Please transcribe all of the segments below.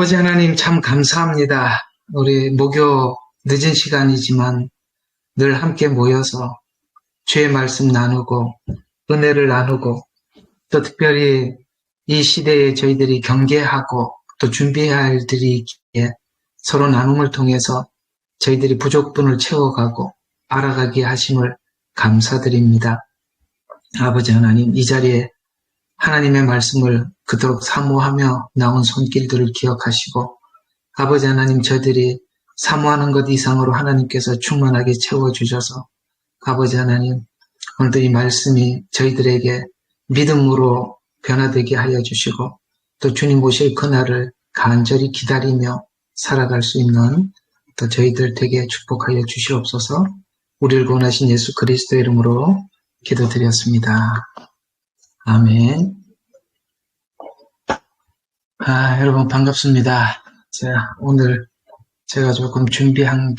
아버지 하나님 참 감사합니다. 우리 목요 늦은 시간이지만 늘 함께 모여서 주의 말씀 나누고 은혜를 나누고 또 특별히 이 시대에 저희들이 경계하고 또 준비해야 할 일들이 있기에 서로 나눔을 통해서 저희들이 부족분을 채워가고 알아가게 하심을 감사드립니다. 아버지 하나님, 이 자리에 하나님의 말씀을 그토록 사모하며 나온 손길들을 기억하시고 아버지 하나님, 저희들이 사모하는 것 이상으로 하나님께서 충만하게 채워주셔서 아버지 하나님, 오늘도 이 말씀이 저희들에게 믿음으로 변화되게 하여 주시고 또 주님 오실 그날을 간절히 기다리며 살아갈 수 있는 또 저희들 되게 축복하여 주시옵소서. 우리를 구원하신 예수 그리스도의 이름으로 기도드렸습니다. 아멘. 여러분 반갑습니다. 오늘 제가 조금 준비한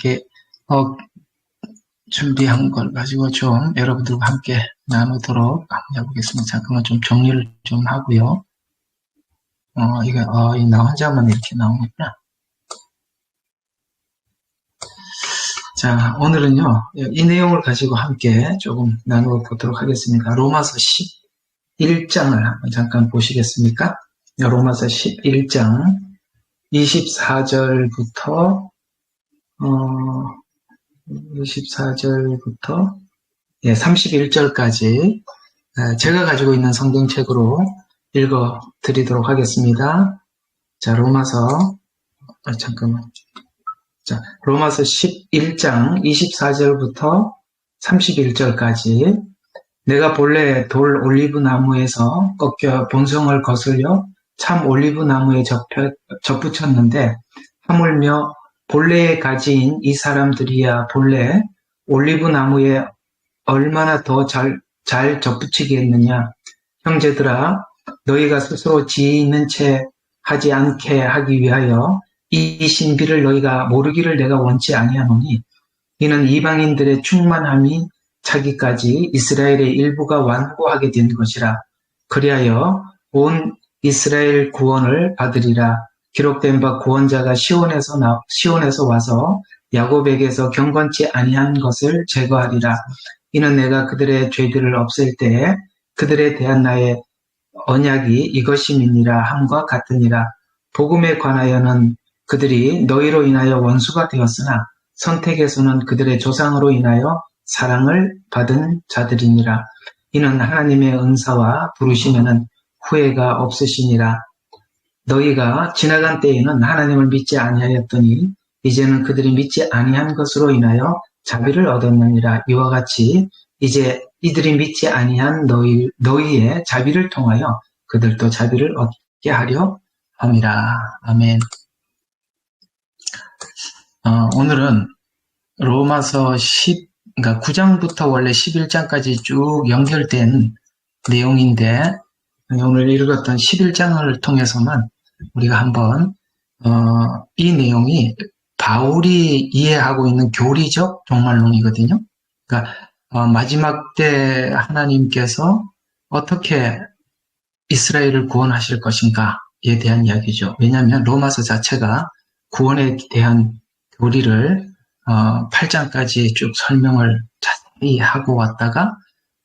걸 가지고 좀 여러분들과 함께 나누도록 해보겠습니다. 잠깐만 좀 정리를 좀 하고요. 나 혼자만 이렇게 나오는구나. 자, 오늘은요, 이 내용을 가지고 함께 조금 나누어 보도록 하겠습니다. 로마서 11장을 한번 잠깐 보시겠습니까? 로마서 11장 24절부터 31절까지 제가 가지고 있는 성경책으로 읽어 드리도록 하겠습니다. 자, 로마서 11장 24절부터 31절까지 내가 본래 돌 올리브 나무에서 꺾여 본성을 거슬려 참 올리브 나무에 접붙였는데 하물며 본래의 가지인 이 사람들이야 본래 올리브 나무에 얼마나 더 잘 접붙이겠느냐. 형제들아, 너희가 스스로 지혜 있는 채 하지 않게 하기 위하여 이 신비를 너희가 모르기를 내가 원치 아니하노니 이는 이방인들의 충만함이 차기까지 이스라엘의 일부가 완고하게 된 것이라. 그리하여 온 이스라엘 구원을 받으리라. 기록된 바 구원자가 시온에서 와서 야곱에게서 경건치 아니한 것을 제거하리라. 이는 내가 그들의 죄들을 없앨 때에 그들에 대한 나의 언약이 이것임이니라 함과 같으니라. 복음에 관하여는 그들이 너희로 인하여 원수가 되었으나 선택에서는 그들의 조상으로 인하여 사랑을 받은 자들이니라. 이는 하나님의 은사와 부르심에는 후회가 없으시니라. 너희가 지나간 때에는 하나님을 믿지 아니하였더니 이제는 그들이 믿지 아니한 것으로 인하여 자비를 얻었느니라. 이와 같이 이제 이들이 믿지 아니한 너희의 자비를 통하여 그들도 자비를 얻게 하려 함이라. 아멘. 오늘은 로마서 9장부터 원래 11장까지 쭉 연결된 내용인데 오늘 읽었던 11장을 통해서만 우리가 한번 이 내용이 바울이 이해하고 있는 교리적 종말론이거든요. 그러니까 마지막 때 하나님께서 어떻게 이스라엘을 구원하실 것인가에 대한 이야기죠. 왜냐하면 로마서 자체가 구원에 대한 교리를 8장까지 쭉 설명을 자세히 하고 왔다가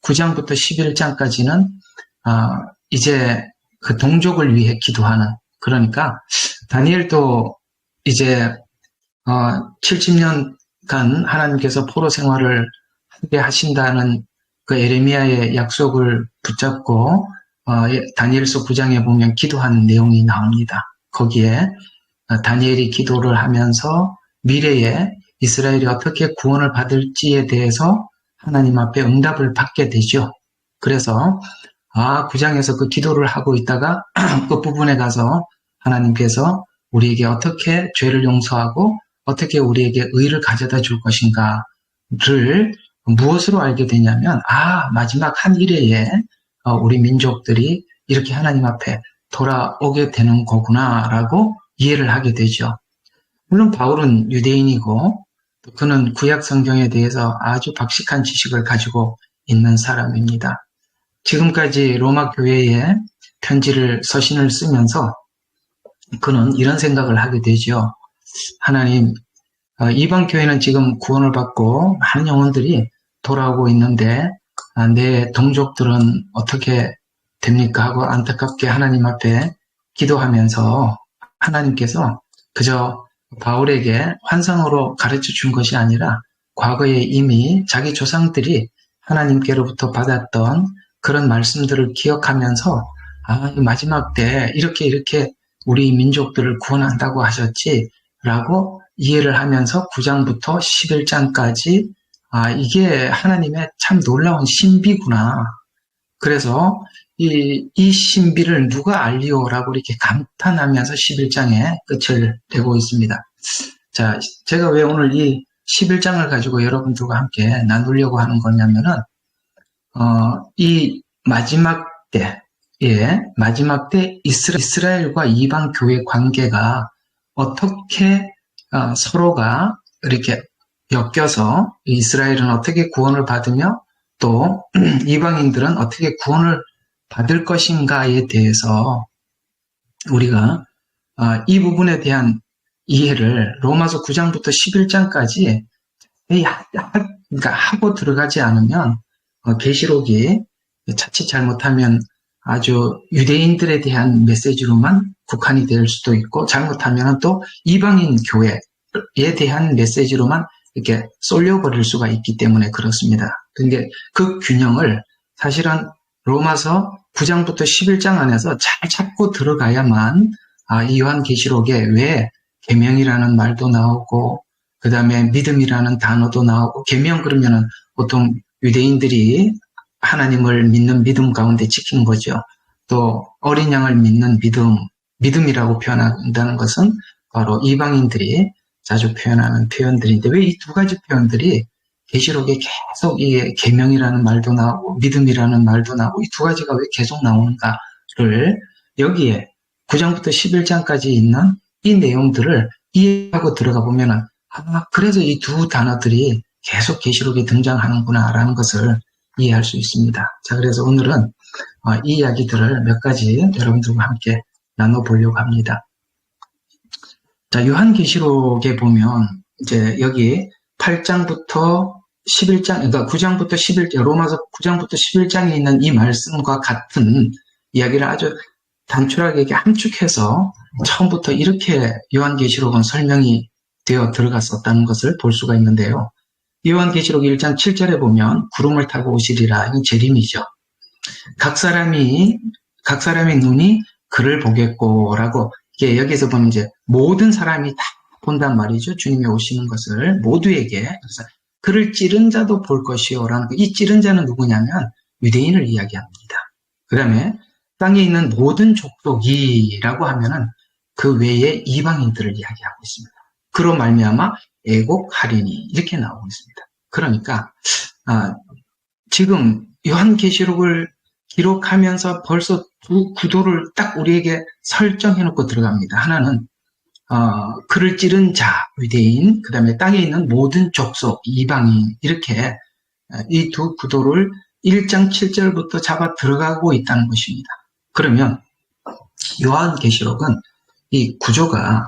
9장부터 11장까지는 이제 그 동족을 위해 기도하는, 그러니까 다니엘도 이제 70년간 하나님께서 포로 생활을 하게 하신다는 그 에레미야의 약속을 붙잡고 다니엘서 9장에 보면 기도하는 내용이 나옵니다. 거기에 다니엘이 기도를 하면서 미래에 이스라엘이 어떻게 구원을 받을지에 대해서 하나님 앞에 응답을 받게 되죠. 그래서 9장에서 그 기도를 하고 있다가 끝부분에 가서 하나님께서 우리에게 어떻게 죄를 용서하고 어떻게 우리에게 의를 가져다 줄 것인가를 무엇으로 알게 되냐면 마지막 한 일회에 우리 민족들이 이렇게 하나님 앞에 돌아오게 되는 거구나라고 이해를 하게 되죠. 물론 바울은 유대인이고 그는 구약 성경에 대해서 아주 박식한 지식을 가지고 있는 사람입니다. 지금까지 로마 교회에 서신을 쓰면서 그는 이런 생각을 하게 되죠. 하나님, 이방 교회는 지금 구원을 받고 많은 영혼들이 돌아오고 있는데 내 동족들은 어떻게 됩니까? 하고 안타깝게 하나님 앞에 기도하면서 하나님께서 그저 바울에게 환상으로 가르쳐 준 것이 아니라 과거에 이미 자기 조상들이 하나님께로부터 받았던 그런 말씀들을 기억하면서 마지막 때 이렇게 우리 민족들을 구원한다고 하셨지 라고 이해를 하면서 9장부터 11장까지 이게 하나님의 참 놀라운 신비구나. 그래서 이 신비를 누가 알리오라고 이렇게 감탄하면서 11장에 끝을 내고 있습니다. 자, 제가 왜 오늘 이 11장을 가지고 여러분들과 함께 나누려고 하는 거냐면은, 이 마지막 때, 마지막 때 이스라엘과 이방 교회 관계가 어떻게 서로가 이렇게 엮여서 이스라엘은 어떻게 구원을 받으며 또 이방인들은 어떻게 구원을 받을 것인가에 대해서 우리가 이 부분에 대한 이해를 로마서 9장부터 11장까지 그러니까 하고 들어가지 않으면 계시록이 자칫 잘못하면 아주 유대인들에 대한 메시지로만 국한이 될 수도 있고 잘못하면 또 이방인 교회에 대한 메시지로만 이렇게 쏠려버릴 수가 있기 때문에 그렇습니다. 근데 그 균형을 사실은 로마서 9장부터 11장 안에서 잘 잡고 들어가야만 이 요한계시록에 왜 계명이라는 말도 나오고 그 다음에 믿음이라는 단어도 나오고 계명 그러면은 보통 유대인들이 하나님을 믿는 믿음 가운데 지키는 거죠. 또 어린 양을 믿는 믿음이라고 표현한다는 것은 바로 이방인들이 자주 표현하는 표현들인데 왜 이 두 가지 표현들이 계시록에 계속 이 계명이라는 말도 나오고 믿음이라는 말도 나오고 이 두 가지가 왜 계속 나오는가를 여기에 9장부터 11장까지 있는 이 내용들을 이해하고 들어가 보면은 그래서 이 두 단어들이 계속 계시록에 등장하는구나라는 것을 이해할 수 있습니다. 자, 그래서 오늘은 이 이야기들을 몇 가지 여러분들과 함께 나눠보려고 합니다. 자, 요한계시록에 보면 이제 여기 8장부터 11장, 그러니까 9장부터 11장, 로마서 9장부터 11장에 있는 이 말씀과 같은 이야기를 아주 단출하게 함축해서 처음부터 이렇게 요한계시록은 설명이 되어 들어갔었다는 것을 볼 수가 있는데요. 요한계시록 1장 7절에 보면 구름을 타고 오시리라. 이건 재림이죠. 각 사람의 눈이 그를 보겠고라고 이게 여기서 보면 이제 모든 사람이 다 본단 말이죠. 주님이 오시는 것을 모두에게. 그래서 그를 찌른 자도 볼 것이요라는 이 찌른 자는 누구냐면 유대인을 이야기합니다. 그 다음에 땅에 있는 모든 족속이라고 하면은 그 외에 이방인들을 이야기하고 있습니다. 그로 말미암아 애곡하리니 이렇게 나오고 있습니다. 그러니까 지금 요한계시록을 기록하면서 벌써 두 구도를 딱 우리에게 설정해 놓고 들어갑니다. 하나는 그를 찌른 자, 유대인, 그 다음에 땅에 있는 모든 족속, 이방인 이렇게 이 두 구도를 1장 7절부터 잡아 들어가고 있다는 것입니다. 그러면 요한계시록은 이 구조가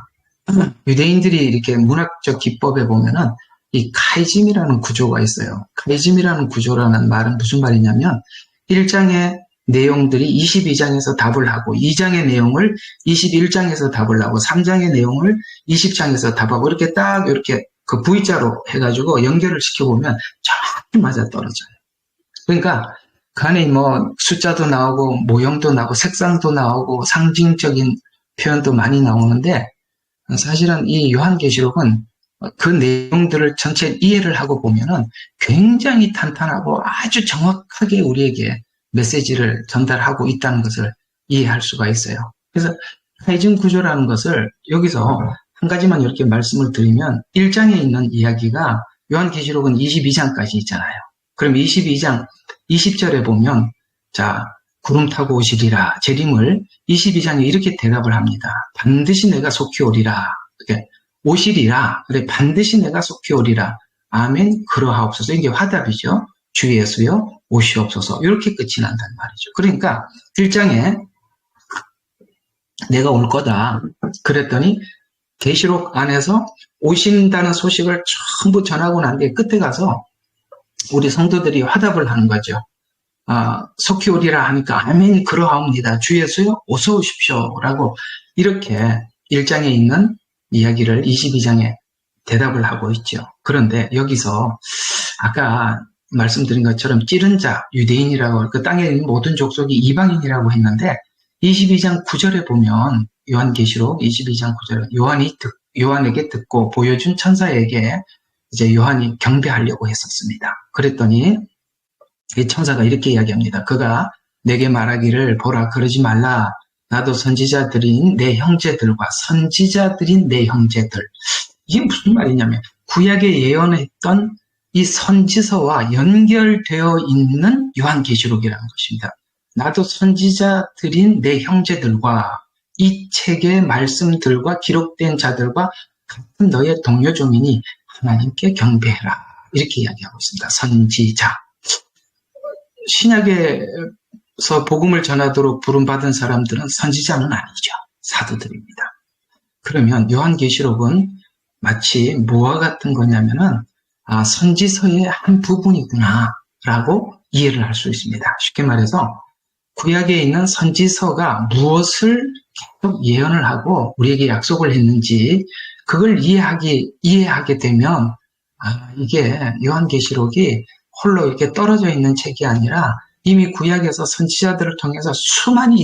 유대인들이 이렇게 문학적 기법에 보면은 이 카이즘이라는 구조가 있어요. 카이즘이라는 구조라는 말은 무슨 말이냐면 1장의 내용들이 22장에서 답을 하고 2장의 내용을 21장에서 답을 하고 3장의 내용을 20장에서 답하고 이렇게 딱 이렇게 그 V자로 해가지고 연결을 시켜보면 정확히 맞아떨어져요. 그러니까 그 안에 뭐 숫자도 나오고 모형도 나오고 색상도 나오고 상징적인 표현도 많이 나오는데 사실은 이 요한계시록은 그 내용들을 전체 이해를 하고 보면은 굉장히 탄탄하고 아주 정확하게 우리에게 메시지를 전달하고 있다는 것을 이해할 수가 있어요. 그래서 카이즘 구조라는 것을 여기서 한 가지만 이렇게 말씀을 드리면 1장에 있는 이야기가 요한계시록은 22장까지 있잖아요. 그럼 22장 20절에 보면 자 구름 타고 오시리라 재림을 22장에 이렇게 대답을 합니다. 반드시 내가 속히 오리라. 이렇게 오시리라. 그래 반드시 내가 속히 오리라. 아멘 그러하옵소서. 이게 화답이죠. 주 예수여 오시옵소서. 이렇게 끝이 난단 말이죠. 그러니까 1장에 내가 올 거다. 그랬더니 계시록 안에서 오신다는 소식을 전부 전하고 난 뒤에 끝에 가서 우리 성도들이 화답을 하는 거죠. 속히 오리라 하니까 아멘 그러하옵니다. 주 예수여 어서 오십시오. 라고 이렇게 1장에 있는 이야기를 22장에 대답을 하고 있죠. 그런데 여기서 아까 말씀드린 것처럼 찌른 자, 유대인이라고 그 땅에 있는 모든 족속이 이방인이라고 했는데 22장 9절에 보면 요한계시록 22장 9절에 요한에게 듣고 보여준 천사에게 이제 요한이 경배하려고 했었습니다. 그랬더니 이 천사가 이렇게 이야기합니다. 그가 내게 말하기를 보라 그러지 말라. 나도 선지자들인 내 형제들 이게 무슨 말이냐면 구약에 예언했던 이 선지서와 연결되어 있는 요한계시록이라는 것입니다. 나도 선지자들인 내 형제들과 이 책의 말씀들과 기록된 자들과 같은 너의 동료종이니 하나님께 경배해라. 이렇게 이야기하고 있습니다. 선지자. 신약에서 복음을 전하도록 부름받은 사람들은 선지자는 아니죠. 사도들입니다. 그러면 요한계시록은 마치 뭐와 같은 거냐면은 선지서의 한 부분이구나 라고 이해를 할 수 있습니다. 쉽게 말해서 구약에 있는 선지서가 무엇을 계속 예언을 하고 우리에게 약속을 했는지 그걸 이해하게 되면 이게 요한계시록이 홀로 이렇게 떨어져 있는 책이 아니라 이미 구약에서 선지자들을 통해서 수많이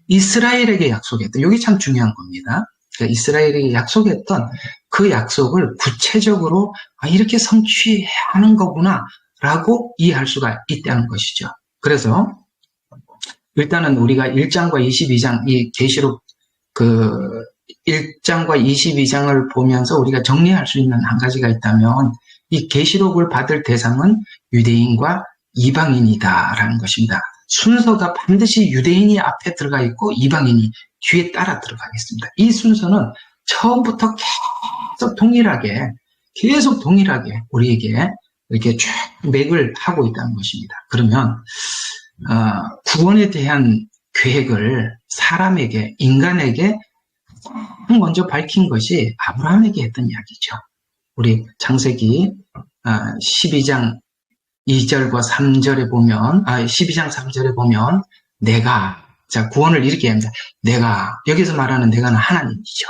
이스라엘에게 약속했던, 이게 참 중요한 겁니다. 그러니까 이스라엘에게 약속했던 그 약속을 구체적으로 이렇게 성취해야 하는 거구나 라고 이해할 수가 있다는 것이죠. 그래서 일단은 우리가 1장과 22장 이 계시록 1장과 22장을 보면서 우리가 정리할 수 있는 한 가지가 있다면 이 계시록을 받을 대상은 유대인과 이방인이다라는 것입니다. 순서가 반드시 유대인이 앞에 들어가 있고 이방인이 뒤에 따라 들어가겠습니다. 이 순서는 처음부터 계속 동일하게 우리에게 이렇게 쭉 맥을 하고 있다는 것입니다. 그러면 구원에 대한 계획을 사람에게, 인간에게 먼저 밝힌 것이 아브라함에게 했던 이야기죠. 우리 창세기 12장 2절과 3절에 보면 12장 3절에 보면 내가, 자 구원을 이렇게 합니다. 내가, 여기서 말하는 내가는 하나님이죠.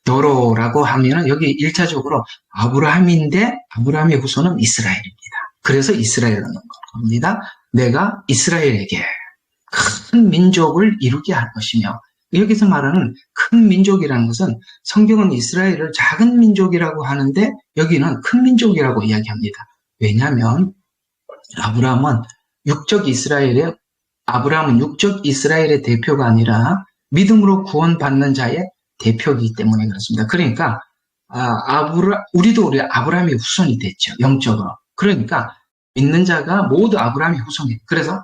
너로라고 하면은 여기 1차적으로 아브라함인데 아브라함의 후손은 이스라엘입니다. 그래서 이스라엘로 넣은 겁니다. 내가 이스라엘에게 큰 민족을 이루게 할 것이며, 여기서 말하는 큰 민족이라는 것은 성경은 이스라엘을 작은 민족이라고 하는데 여기는 큰 민족이라고 이야기합니다. 왜냐하면 아브라함은 육적 이스라엘의 대표가 아니라 믿음으로 구원받는 자의 대표이기 때문에 그렇습니다. 그러니까 우리도 아브라함의 후손이 됐죠. 영적으로. 그러니까 믿는 자가 모두 아브라함의 후손이에요. 그래서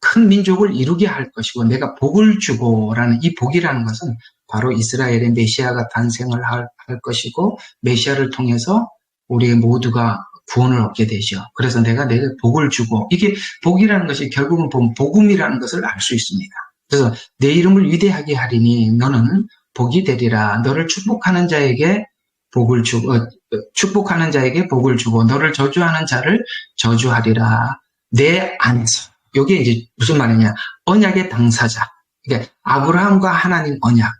큰 민족을 이루게 할 것이고 내가 복을 주고라는 이 복이라는 것은 바로 이스라엘의 메시아가 탄생을 할 것이고 메시아를 통해서 우리 모두가 구원을 얻게 되죠. 그래서 내가 복을 주고, 이게 복이라는 것이 결국은 복음이라는 것을 알 수 있습니다. 그래서 내 이름을 위대하게 하리니 너는 복이 되리라. 너를 축복하는 자에게 복을 주고 너를 저주하는 자를 저주하리라. 내 안에서. 이게 이제 무슨 말이냐? 언약의 당사자. 그러니까 아브라함과 하나님 언약.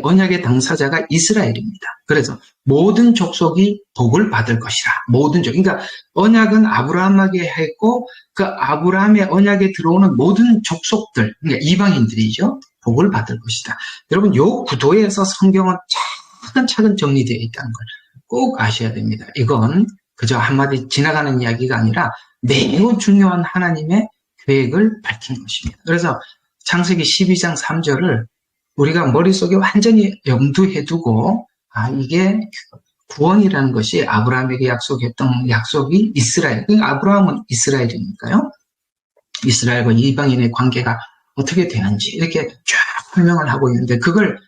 언약의 당사자가 이스라엘입니다. 그래서 모든 족속이 복을 받을 것이라. 그러니까 언약은 아브라함에게 했고 그 아브라함의 언약에 들어오는 모든 족속들, 그러니까 이방인들이죠. 복을 받을 것이다. 여러분, 이 구도에서 성경은 차근차근 정리되어 있다는 걸 꼭 아셔야 됩니다. 이건 그저 한마디 지나가는 이야기가 아니라 매우 중요한 하나님의 계획을 밝힌 것입니다. 그래서 창세기 12장 3절을 우리가 머릿속에 완전히 염두해 두고 이게 구원이라는 것이 아브라함에게 약속했던 약속이 이스라엘, 그러니까 아브라함은 이스라엘이니까요. 이스라엘과 이방인의 관계가 어떻게 되는지 이렇게 쫙 설명을 하고 있는데 그걸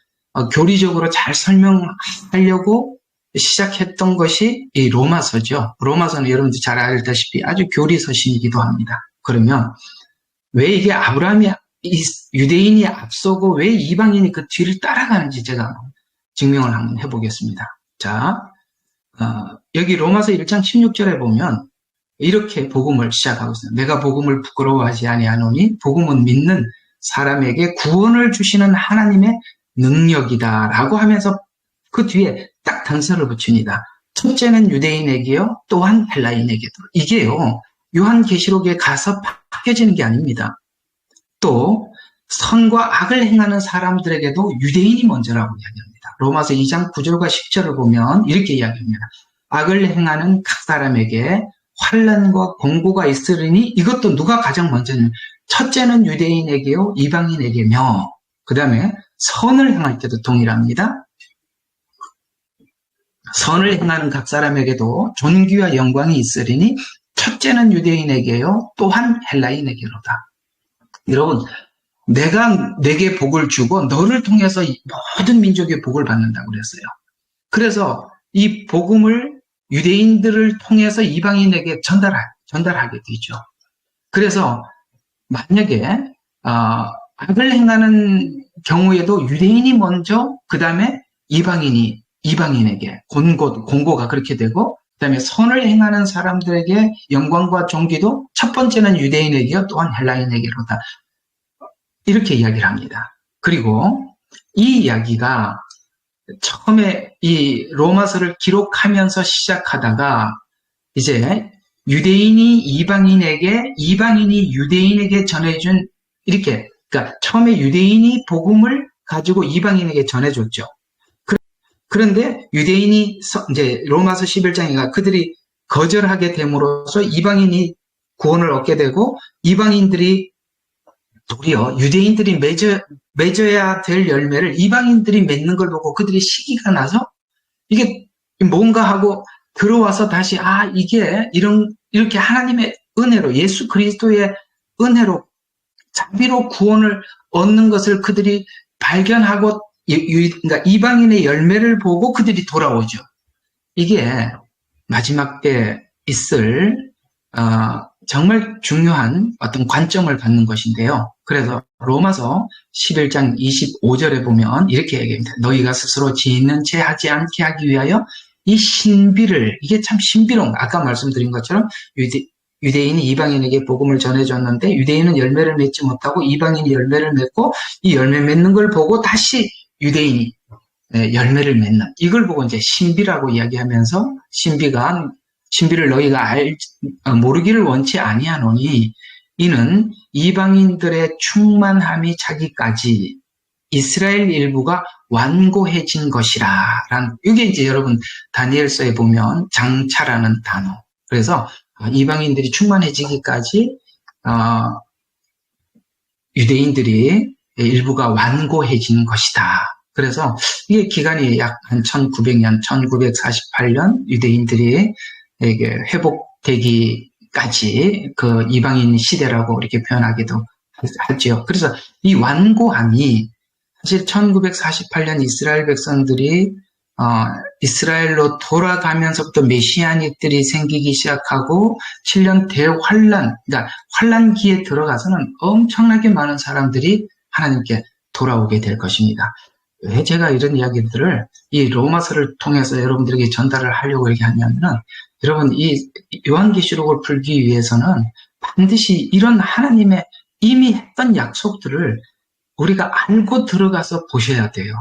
교리적으로 잘 설명하려고 시작했던 것이 이 로마서죠. 로마서는 여러분들 잘 알다시피 아주 교리서신이기도 합니다. 그러면 왜 이게 아브라함이 유대인이 앞서고 왜 이방인이 그 뒤를 따라가는지 제가 증명을 한번 해보겠습니다. 자, 여기 로마서 1장 16절에 보면 이렇게 복음을 시작하고 있어요. 내가 복음을 부끄러워하지 아니하노니 복음은 믿는 사람에게 구원을 주시는 하나님의 능력이다라고 하면서 그 뒤에 딱 단서를 붙입니다. 첫째는 유대인에게요, 또한 헬라인에게도. 이게요, 요한계시록에 가서 바뀌어지는 게 아닙니다. 또 선과 악을 행하는 사람들에게도 유대인이 먼저라고 이야기합니다. 로마서 2장 9절과 10절을 보면 이렇게 이야기합니다. 악을 행하는 각 사람에게 환난과 공고가 있으리니 이것도 누가 가장 먼저는 첫째는 유대인에게요, 이방인에게며 그 다음에 선을 행할 때도 동일합니다. 선을 행하는 각 사람에게도 존귀와 영광이 있으리니 첫째는 유대인에게요, 또한 헬라인에게로다. 여러분, 내가 내게 복을 주고 너를 통해서 모든 민족의 복을 받는다고 그랬어요. 그래서 이 복음을 유대인들을 통해서 이방인에게 전달하게 되죠. 그래서 만약에 악을 행하는 경우에도 유대인이 먼저 그 다음에 이방인에게 공고가 그렇게 되고 그 다음에 선을 행하는 사람들에게 영광과 존귀도 첫 번째는 유대인에게요, 또한 헬라인에게로다. 이렇게 이야기를 합니다. 그리고 이 이야기가 처음에 이 로마서를 기록하면서 시작하다가 이제 유대인이 이방인에게, 이방인이 유대인에게 전해준 이렇게, 그러니까 처음에 유대인이 복음을 가지고 이방인에게 전해줬죠. 그런데 유대인이 이제 로마서 11장이가 그들이 거절하게 됨으로써 이방인이 구원을 얻게 되고 이방인들이 도리어 유대인들이 맺어야 될 열매를 이방인들이 맺는 걸 보고 그들이 시기가 나서 이게 뭔가 하고 들어와서 다시 이게 이렇게 하나님의 은혜로 예수 그리스도의 은혜로 자비로 구원을 얻는 것을 그들이 발견하고 그러니까 이방인의 열매를 보고 그들이 돌아오죠. 이게 마지막 때 있을 정말 중요한 어떤 관점을 갖는 것인데요. 그래서 로마서 11장 25절에 보면 이렇게 얘기합니다. 너희가 스스로 지있는 죄 하지 않게 하기 위하여 이 신비를, 이게 참 신비로운, 아까 말씀드린 것처럼 유대인이 이방인에게 복음을 전해줬는데 유대인은 열매를 맺지 못하고 이방인이 열매를 맺고 이 열매 맺는 걸 보고 다시 유대인이 열매를 맺는, 이걸 보고 이제 신비라고 이야기하면서 신비를 너희가 모르기를 원치 아니하노니 이는 이방인들의 충만함이 차기까지 이스라엘 일부가 완고해진 것이라. 이게 이제 여러분 다니엘서에 보면 장차라는 단어. 그래서 이방인들이 충만해지기까지 유대인들이 일부가 완고해진 것이다. 그래서 이게 기간이 약 한 1900년, 1948년 유대인들이 이게 회복되기까지 그 이방인 시대라고 이렇게 표현하기도 하죠. 그래서 이 완고함이 사실 1948년 이스라엘 백성들이 이스라엘로 돌아가면서부터 메시아닉들이 생기기 시작하고 7년 대환란, 그러니까 환란기에 들어가서는 엄청나게 많은 사람들이 하나님께 돌아오게 될 것입니다. 왜 제가 이런 이야기들을 이 로마서를 통해서 여러분들에게 전달을 하려고 이렇게 하냐면은 여러분 이 요한계시록을 풀기 위해서는 반드시 이런 하나님의 이미 했던 약속들을 우리가 알고 들어가서 보셔야 돼요.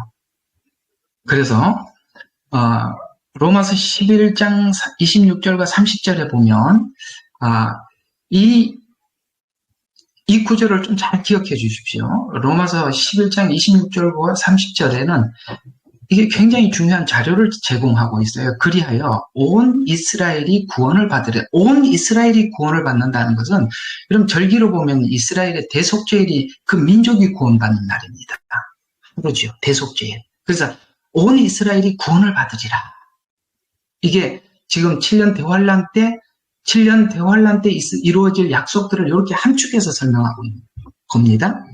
그래서 로마서 11장 26절과 30절에 보면 이 구절을 좀 잘 기억해 주십시오. 로마서 11장 26절과 30절에는 이게 굉장히 중요한 자료를 제공하고 있어요. 그리하여 온 이스라엘이 구원을 받으래. 온 이스라엘이 구원을 받는다는 것은 그럼 절기로 보면 이스라엘의 대속죄일이 그 민족이 구원받는 날입니다. 그렇죠. 대속죄일. 그래서 온 이스라엘이 구원을 받으리라. 이게 지금 7년 대환란 때 이루어질 약속들을 이렇게 함축해서 설명하고 있는 겁니다.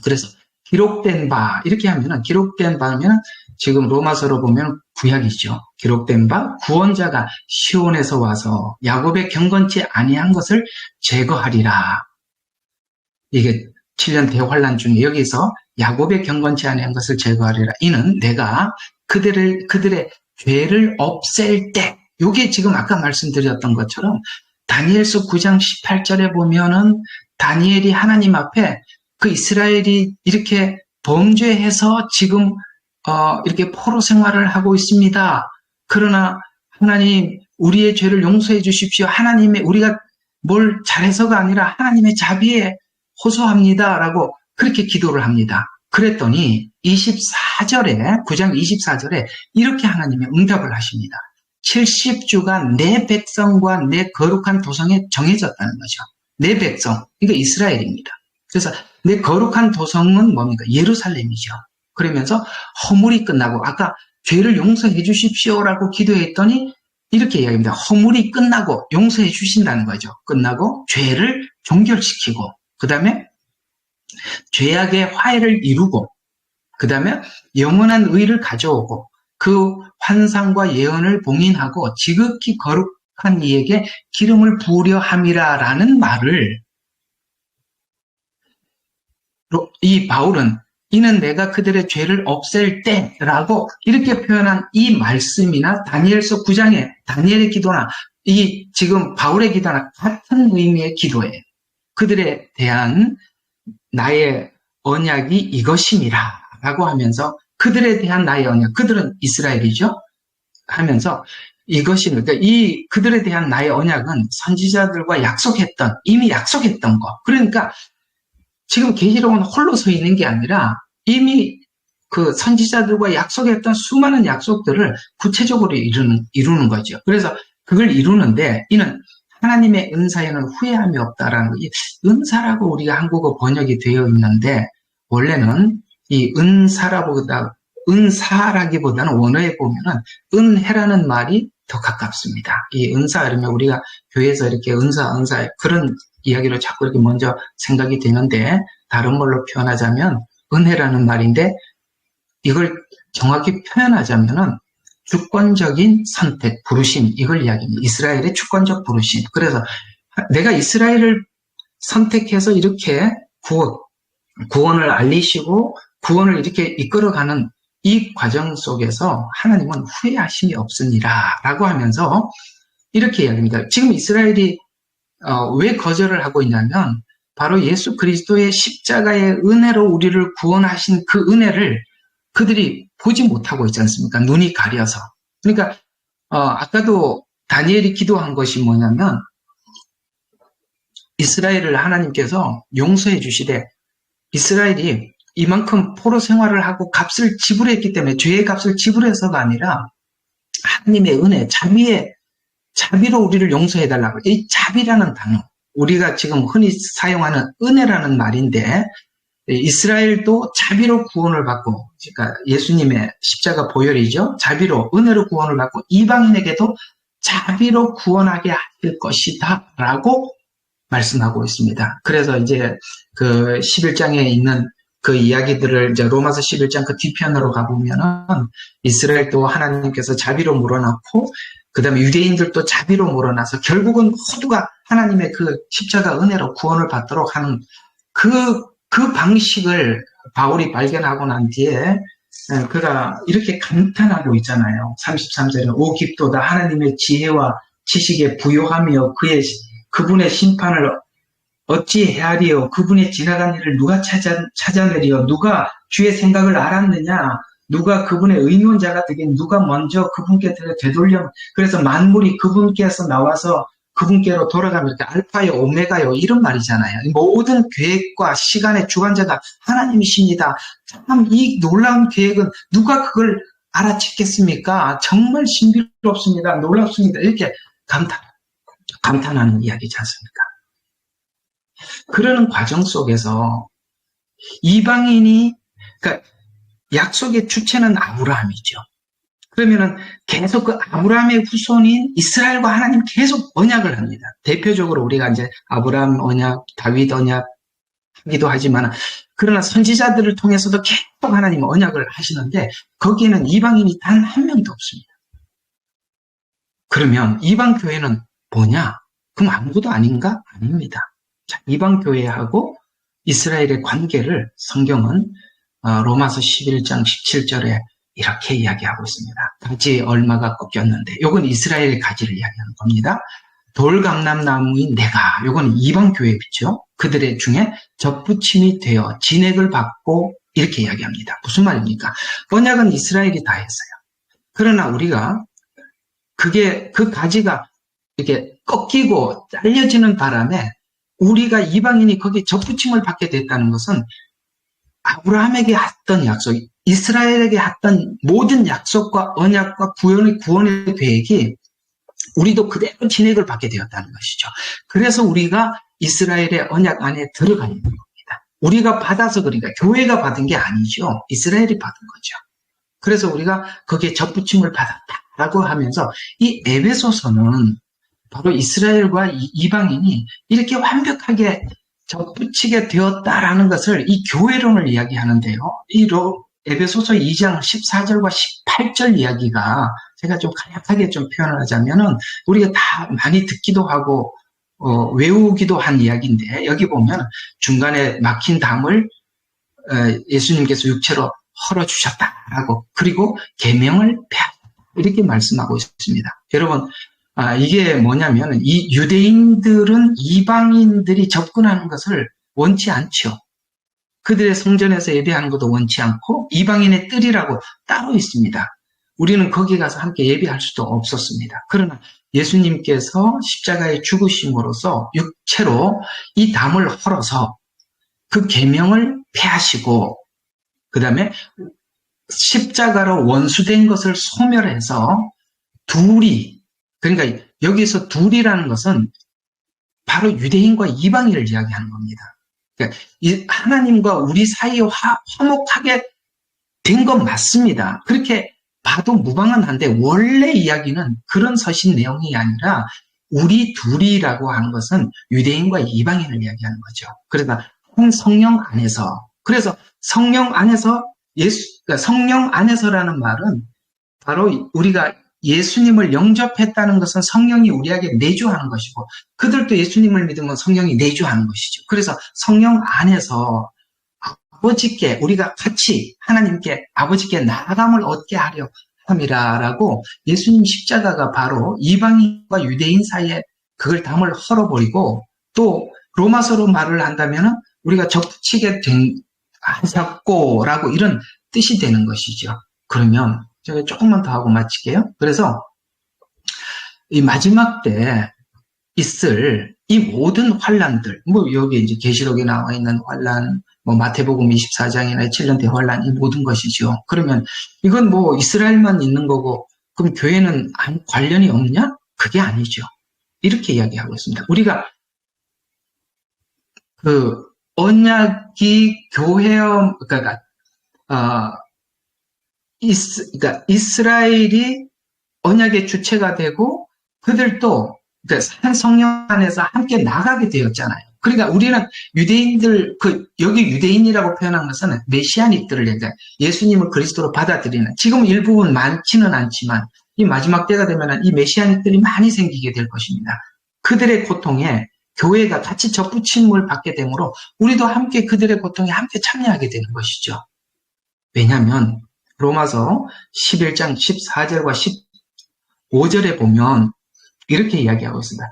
그래서 기록된 바, 이렇게 하면은, 기록된 바면 지금 로마서로 보면 구약이죠. 기록된 바, 구원자가 시온에서 와서 야곱의 경건치 아니한 것을 제거하리라. 이게 7년 대환란 중에 여기서 야곱의 경건치 아니한 것을 제거하리라. 이는 내가 그들의 죄를 없앨 때, 요게 지금 아까 말씀드렸던 것처럼 다니엘서 9장 18절에 보면은 다니엘이 하나님 앞에 그 이스라엘이 이렇게 범죄해서 지금 이렇게 포로 생활을 하고 있습니다. 그러나 하나님 우리의 죄를 용서해 주십시오. 하나님의 우리가 뭘 잘해서가 아니라 하나님의 자비에 호소합니다라고 그렇게 기도를 합니다. 그랬더니 24절에 9장 24절에 이렇게 하나님이 응답을 하십니다. 70주가 내 백성과 내 거룩한 도성에 정해졌다는 거죠. 내 백성, 그러니까 이스라엘입니다. 그래서 내 거룩한 도성은 뭡니까? 예루살렘이죠. 그러면서 허물이 끝나고 아까 죄를 용서해 주십시오라고 기도했더니 이렇게 이야기합니다. 허물이 끝나고 용서해 주신다는 거죠. 끝나고 죄를 종결시키고 그 다음에 죄악의 화해를 이루고 그 다음에 영원한 의를 가져오고 그 환상과 예언을 봉인하고 지극히 거룩한 이에게 기름을 부으려 함이라라는 말을 이 바울은 이는 내가 그들의 죄를 없앨 때라고 이렇게 표현한 이 말씀이나 다니엘서 9장의 다니엘의 기도나 이 지금 바울의 기도나 같은 의미의 기도예요. 그들에 대한 나의 언약이 이것이니라 라고 하면서 그들에 대한 나의 언약, 그들은 이스라엘이죠. 하면서 이것이 그러니까 이 그들에 대한 나의 언약은 선지자들과 이미 약속했던 거. 그러니까 지금 계시록은 홀로 서 있는 게 아니라 이미 그 선지자들과 약속했던 수많은 약속들을 구체적으로 이루는 거죠. 그래서 그걸 이루는데 이는 하나님의 은사에는 후회함이 없다라는 거. 이 은사라고 우리가 한국어 번역이 되어 있는데 원래는 이 은사라기보다는 원어에 보면은 은혜라는 말이 더 가깝습니다. 이 은사 그러면 우리가 교회에서 이렇게 은사 그런 이야기로 자꾸 이렇게 먼저 생각이 되는데 다른 말로 표현하자면 은혜라는 말인데 이걸 정확히 표현하자면은 주권적인 선택, 부르심 이걸 이야기합니다. 이스라엘의 주권적 부르심. 그래서 내가 이스라엘을 선택해서 이렇게 구원을 알리시고 구원을 이렇게 이끌어가는 이 과정 속에서 하나님은 후회하심이 없으니라 라고 하면서 이렇게 이야기합니다. 지금 이스라엘이 왜 거절을 하고 있냐면 바로 예수 그리스도의 십자가의 은혜로 우리를 구원하신 그 은혜를 그들이 보지 못하고 있지 않습니까? 눈이 가려서. 그러니까 아까도 다니엘이 기도한 것이 뭐냐면 이스라엘을 하나님께서 용서해 주시되 이스라엘이 이만큼 포로 생활을 하고 값을 지불했기 때문에 죄의 값을 지불해서가 아니라 하나님의 은혜, 자비로 우리를 용서해달라고. 이 자비라는 단어, 우리가 지금 흔히 사용하는 은혜라는 말인데 이스라엘도 자비로 구원을 받고, 그러니까 예수님의 십자가 보혈이죠. 자비로, 은혜로 구원을 받고 이방인에게도 자비로 구원하게 하실 것이다 라고 말씀하고 있습니다. 그래서 이제 그 11장에 있는 그 이야기들을 이제 로마서 11장 그 뒤편으로 가보면은 이스라엘도 하나님께서 자비로 물어넣고 그 다음에 유대인들도 자비로 물어나서 결국은 모두가 하나님의 그 십자가 은혜로 구원을 받도록 하는 그 방식을 바울이 발견하고 난 뒤에 그가 이렇게 감탄하고 있잖아요. 33절에 오 깊도다 하나님의 지혜와 지식에 부요하며 그분의 심판을 어찌 헤아리요 그분의 지나간 일을 누가 찾아내리요 누가 주의 생각을 알았느냐 누가 그분의 의논자가 되긴 누가 먼저 그분께 되돌려 그래서 만물이 그분께서 나와서 그분께로 돌아가면 이렇게 알파요 오메가요 이런 말이잖아요. 모든 계획과 시간의 주관자가 하나님이십니다. 참 이 놀라운 계획은 누가 그걸 알아챘겠습니까? 정말 신비롭습니다. 놀랍습니다. 이렇게 감탄하는 이야기지 않습니까? 그러는 과정 속에서 이방인이 그러니까 약속의 주체는 아브라함이죠. 그러면은 계속 그 아브라함의 후손인 이스라엘과 하나님 계속 언약을 합니다. 대표적으로 우리가 이제 아브라함 언약, 다윗 언약 하기도 하지만 그러나 선지자들을 통해서도 계속 하나님 언약을 하시는데 거기에는 이방인이 단 한 명도 없습니다. 그러면 이방 교회는 뭐냐? 그럼 아무것도 아닌가? 아닙니다. 자, 이방 교회하고 이스라엘의 관계를 성경은 로마서 11장 17절에 이렇게 이야기하고 있습니다. 가지 얼마가 꺾였는데, 요건 이스라엘의 가지를 이야기하는 겁니다. 돌감람나무인 내가, 요건 이방 교회죠. 그들의 중에 접붙임이 되어 진액을 받고, 이렇게 이야기합니다. 무슨 말입니까? 언약은 이스라엘이 다 했어요. 그러나 우리가 그 가지가 이렇게 꺾이고 잘려지는 바람에 우리가 이방인이 거기에 접붙임을 받게 됐다는 것은 아브라함에게 했던 약속, 이스라엘에게 했던 모든 약속과 언약과 구원의 계획이 우리도 그대로 진액을 받게 되었다는 것이죠. 그래서 우리가 이스라엘의 언약 안에 들어가 있는 겁니다. 우리가 받아서 그러니까 교회가 받은 게 아니죠. 이스라엘이 받은 거죠. 그래서 우리가 거기에 접붙임을 받았다라고 하면서 이 에베소서는 바로 이스라엘과 이방인이 이렇게 완벽하게 접붙이게 되었다라는 것을 이 교회론을 이야기하는데요. 이 에베소서 2장 14절과 18절 이야기가 제가 좀 간략하게 좀 표현을 하자면은 우리가 다 많이 듣기도 하고 외우기도 한 이야기인데, 여기 보면 중간에 막힌 담을 예수님께서 육체로 헐어주셨다라고, 그리고 계명을 폐하셨다, 이렇게 말씀하고 있습니다. 여러분, 이게 뭐냐면 이 유대인들은 이방인들이 접근하는 것을 원치 않죠. 그들의 성전에서 예배하는 것도 원치 않고 이방인의 뜰이라고 따로 있습니다. 우리는 거기 가서 함께 예배할 수도 없었습니다. 그러나 예수님께서 십자가에 죽으심으로써 육체로 이 담을 헐어서 그 계명을 폐하시고, 그 다음에 십자가로 원수된 것을 소멸해서 둘이, 그러니까 여기서 둘이라는 것은 바로 유대인과 이방인을 이야기하는 겁니다. 그러니까 하나님과 우리 사이에 화목하게 된 건 맞습니다. 그렇게 봐도 무방은 한데, 원래 이야기는 그런 서신 내용이 아니라 우리 둘이라고 하는 것은 유대인과 이방인을 이야기하는 거죠. 그래서 성령 안에서, 그래서 성령 안에서 그러니까 성령 안에서라는 말은 바로 우리가 예수님을 영접했다는 것은 성령이 우리에게 내주하는 것이고, 그들도 예수님을 믿으면 성령이 내주하는 것이죠. 그래서 성령 안에서 아버지께, 우리가 같이 하나님께 아버지께 나아감을 얻게 하려 함이라라고, 예수님 십자가가 바로 이방인과 유대인 사이에 그걸 담을 헐어버리고, 또 로마서로 말을 한다면은 우리가 접붙이게 하셨고라고 이런 뜻이 되는 것이죠. 그러면 제가 조금만 더 하고 마칠게요. 그래서 이 마지막 때 있을 이 모든 환란들, 뭐 여기 이제 계시록에 나와 있는 환란, 뭐 마태복음 24장이나 7년대 환란, 이 모든 것이죠. 그러면 이건 뭐 이스라엘만 있는 거고, 그럼 교회는 관련이 없냐? 그게 아니죠. 이렇게 이야기하고 있습니다. 우리가 그 언약이 교회여, 그러니까 이스라엘이 언약의 주체가 되고 그들도 한 성령 안에서 함께 나가게 되었잖아요. 그러니까 우리는 유대인들, 여기 유대인이라고 표현한 것은 메시아닉들을 얘기해요. 예수님을 그리스도로 받아들이는, 지금 일부분 많지는 않지만 이 마지막 때가 되면 이 메시아닉들이 많이 생기게 될 것입니다. 그들의 고통에 교회가 같이 접붙임을 받게 되므로 우리도 함께 그들의 고통에 함께 참여하게 되는 것이죠. 왜냐하면 로마서 11장 14절과 15절에 보면 이렇게 이야기하고 있습니다.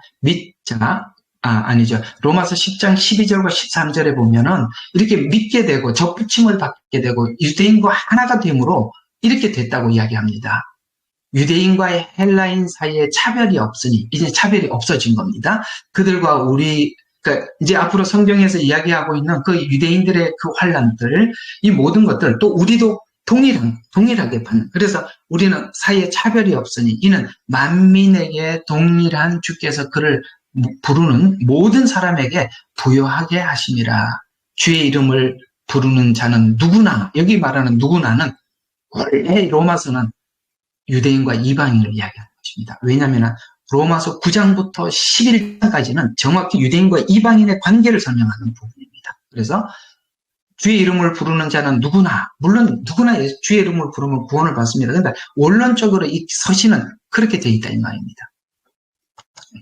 로마서 10장 12절과 13절에 보면은 이렇게 믿게 되고 접붙임을 받게 되고 유대인과 하나가 됨으로 이렇게 됐다고 이야기합니다. 유대인과 헬라인 사이에 차별이 없으니 이제 차별이 없어진 겁니다. 그들과 그러니까 이제 앞으로 성경에서 이야기하고 있는 그 유대인들의 그 환란들, 이 모든 것들, 또 우리도 동일하게 받는. 그래서 우리는 사이에 차별이 없으니 이는 만민에게 동일한 주께서 그를 부르는 모든 사람에게 부요하게 하심이라. 주의 이름을 부르는 자는 누구나, 여기 말하는 누구나는 원래 로마서는 유대인과 이방인을 이야기하는 것입니다. 왜냐하면 로마서 9장부터 11장까지는 정확히 유대인과 이방인의 관계를 설명하는 부분입니다. 그래서 주의 이름을 부르는 자는 누구나, 물론 누구나 주의 이름을 부르면 구원을 받습니다. 그런데 원론적으로 이 서신은 그렇게 되어 있다 이 말입니다.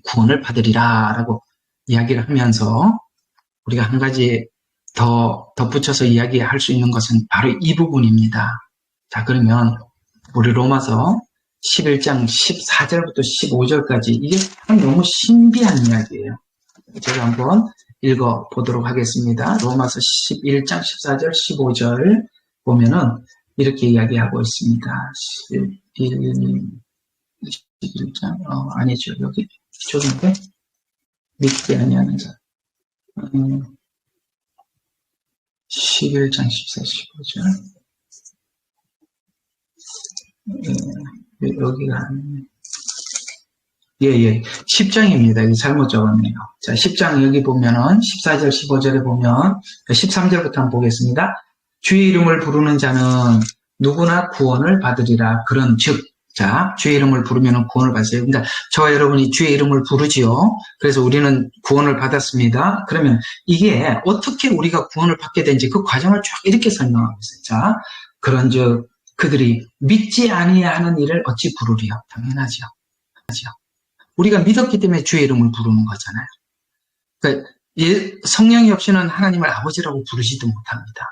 구원을 받으리라 라고 이야기를 하면서 우리가 한 가지 더 덧붙여서 이야기할 수 있는 것은 바로 이 부분입니다. 자, 그러면 우리 로마서 11장 14절부터 15절까지 이게 참 너무 신비한 이야기예요. 제가 한번 읽어보도록 하겠습니다. 로마서 11장 14절 15절 보면은 이렇게 이야기하고 있습니다. 11장 아니죠. 여기 이쪽인데 믿지 아니하는 자 11장 14, 15절 여기가 예, 10장입니다. 여기 잘못 적었네요. 자, 10장 여기 보면은 14절, 15절에 보면 13절부터 한번 보겠습니다. 주의 이름을 부르는 자는 누구나 구원을 받으리라. 그런 즉, 자, 주의 이름을 부르면 구원을 받으세요. 그러니까 저와 여러분이 주의 이름을 부르지요. 그래서 우리는 구원을 받았습니다. 그러면 이게 어떻게 우리가 구원을 받게 된지 그 과정을 쭉 이렇게 설명하고 있어요. 자, 그런 즉 그들이 믿지 아니하는 일을 어찌 부르리요? 당연하죠. 우리가 믿었기 때문에 주의 이름을 부르는 거잖아요. 그러니까 성령이 없이는 하나님을 아버지라고 부르지도 못합니다.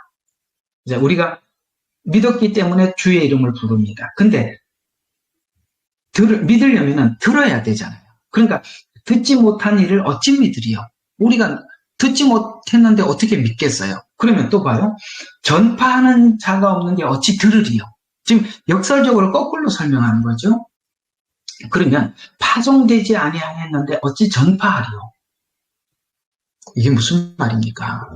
이제 우리가 믿었기 때문에 주의 이름을 부릅니다. 근데 믿으려면 들어야 되잖아요. 그러니까 듣지 못한 일을 어찌 믿으리요? 우리가 듣지 못했는데 어떻게 믿겠어요? 그러면 또 봐요. 전파하는 자가 없는데 어찌 들으리요? 지금 역설적으로 거꾸로 설명하는 거죠. 그러면 파송되지 아니하였는데 어찌 전파하리요? 이게 무슨 말입니까?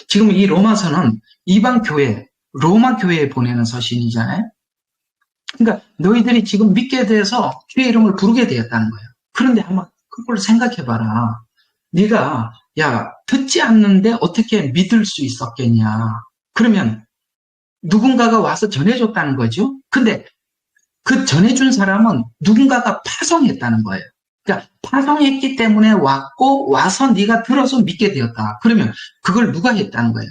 지금 이 로마서는 이방 교회, 로마 교회에 보내는 서신이잖아요. 그러니까 너희들이 지금 믿게 돼서 주의 이름을 부르게 되었다는 거예요. 그런데 한번 그걸 생각해봐라. 네가 듣지 않는데 어떻게 믿을 수 있었겠냐? 그러면 누군가가 와서 전해줬다는 거죠. 근데 그 전해준 사람은 누군가가 파송했다는 거예요. 그러니까 파송했기 때문에 와서 네가 들어서 믿게 되었다. 그러면 그걸 누가 했다는 거예요?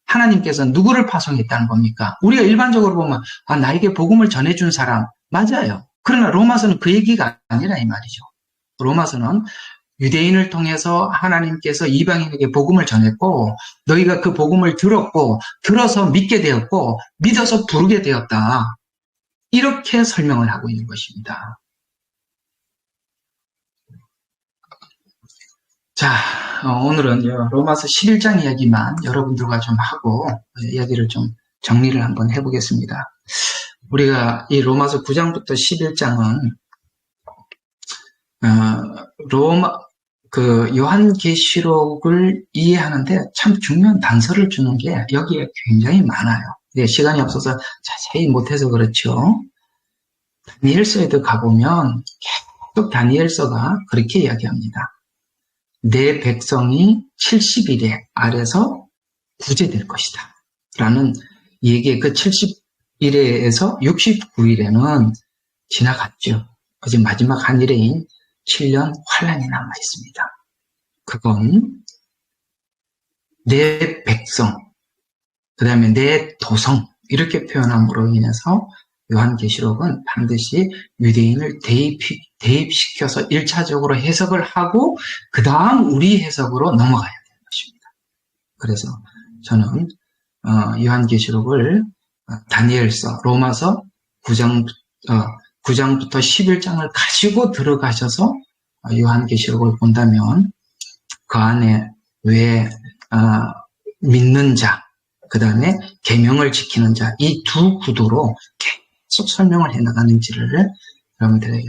하나님께서 누구를 파송했다는 겁니까? 우리가 일반적으로 보면 나에게 복음을 전해준 사람 맞아요. 그러나 로마서는 그 얘기가 아니라 이 말이죠. 로마서는 유대인을 통해서 하나님께서 이방인에게 복음을 전했고 너희가 그 복음을 들었고 들어서 믿게 되었고 믿어서 부르게 되었다. 이렇게 설명을 하고 있는 것입니다. 자, 오늘은 로마서 11장 이야기만 여러분들과 좀 하고 이야기를 좀 정리를 한번 해보겠습니다. 우리가 이 로마서 9장부터 11장은 요한계시록을 이해하는데 참 중요한 단서를 주는 게 여기에 굉장히 많아요. 시간이 없어서 자세히 못해서 그렇죠. 다니엘서에도 가보면 계속 다니엘서가 그렇게 이야기합니다. 내 백성이 70일에 아래서 구제될 것이다. 라는 얘기의 그 70일에서 69일에는 지나갔죠. 어제 마지막 한 일에인 7년 환란이 남아 있습니다. 그건 내 백성, 그 다음에 내 도성 이렇게 표현함으로 인해서 요한계시록은 반드시 유대인을 대입시켜서 1차적으로 해석을 하고 그 다음 우리 해석으로 넘어가야 되는 것입니다. 그래서 저는 요한계시록을 다니엘서, 로마서 9장부터 11장을 가지고 들어가셔서 요한계시록을 본다면 그 안에 왜 믿는 자, 그 다음에 계명을 지키는 자, 이 두 구도로 계속 설명을 해나가는지를 여러분들에게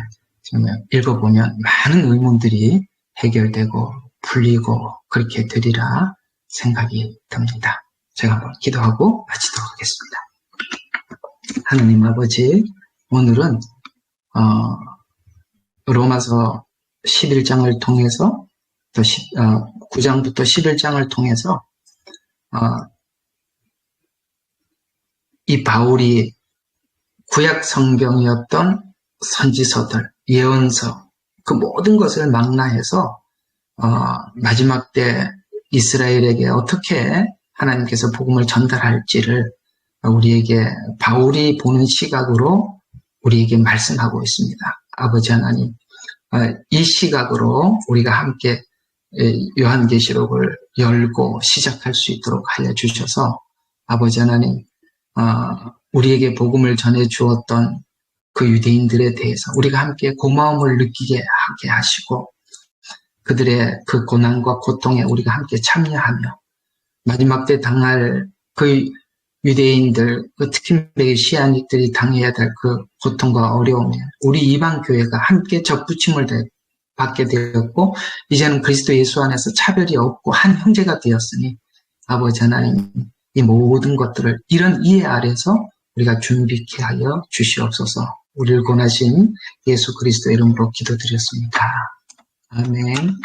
읽어보면 많은 의문들이 해결되고 풀리고 그렇게 되리라 생각이 듭니다. 제가 한번 기도하고 마치도록 하겠습니다. 하느님 아버지, 오늘은 로마서 11장을 통해서 또 9장부터 11장을 통해서 이 바울이 구약 성경이었던 선지서들, 예언서, 그 모든 것을 망라해서 마지막 때 이스라엘에게 어떻게 하나님께서 복음을 전달할지를 우리에게 바울이 보는 시각으로 우리에게 말씀하고 있습니다. 아버지 하나님, 이 시각으로 우리가 함께 요한계시록을 열고 시작할 수 있도록 알려주셔서 아버지 하나님, 우리에게 복음을 전해 주었던 그 유대인들에 대해서 우리가 함께 고마움을 느끼게 하게 하시고 그들의 그 고난과 고통에 우리가 함께 참여하며 마지막 때 당할 그 유대인들, 특히 메시아닉들이 당해야 될 그 고통과 어려움에 우리 이방 교회가 함께 접붙임을 받게 되었고 이제는 그리스도 예수 안에서 차별이 없고 한 형제가 되었으니 아버지 하나님 이 모든 것들을 이런 이해 아래서 우리가 준비케 하여 주시옵소서. 우리를 권하신 예수 그리스도 이름으로 기도드렸습니다. 아멘.